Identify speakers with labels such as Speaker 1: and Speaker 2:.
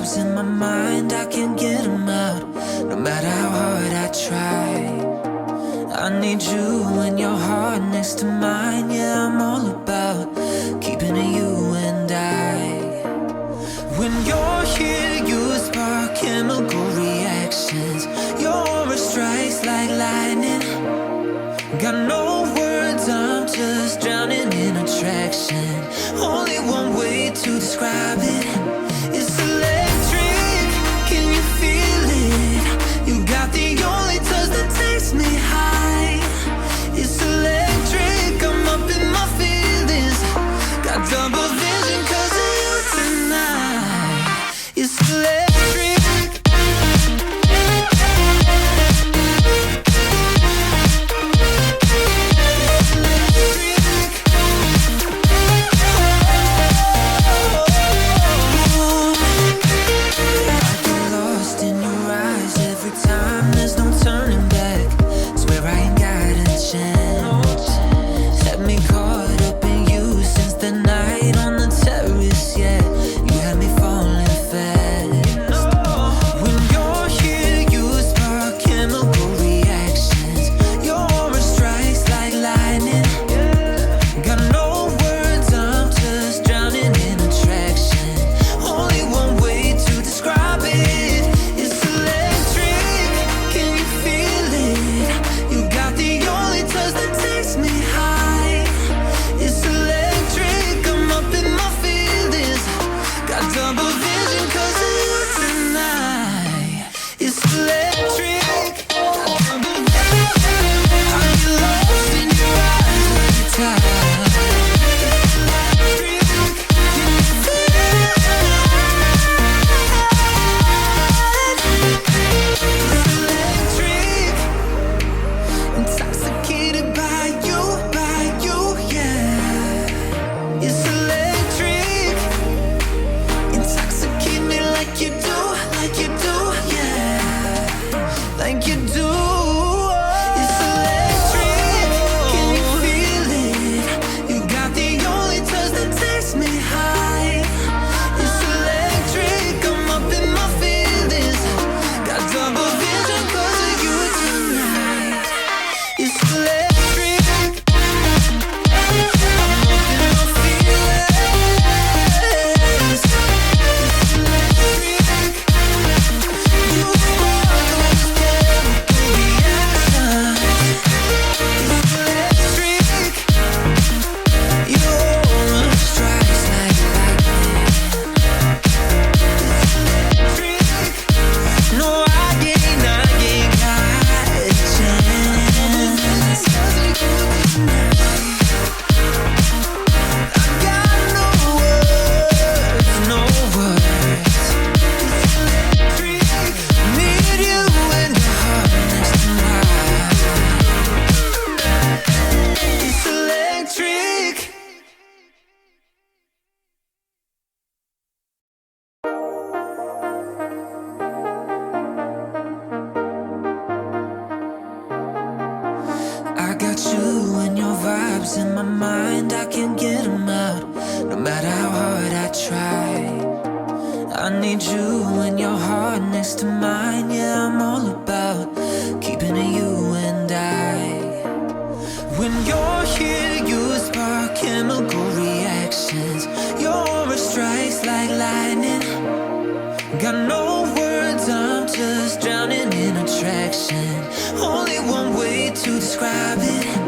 Speaker 1: vibes in my mind, I can't get them out, no matter how hard I try. I need you and your heart next to mine. Yeah, I'm all about keeping it you and I. When you're here, you spark chemical reactions. Your aura strikes like lightning. Got no words, I'm just drowning in attraction. Only one way to describe it. It's electric, can you feel it? You got the only touch that takes me high. It's electric, I'm up in my feelings. Got double vision 'cause of you tonight. It's electric. In my mind, I can't get them out, no matter how hard I try. I need you and your heart next to mine. Yeah, I'm all about keeping it you and I. When you're here, you spark chemical reactions. Your aura strikes like lightning. Got no words, I'm just drowning in attraction. Only one way to describe it.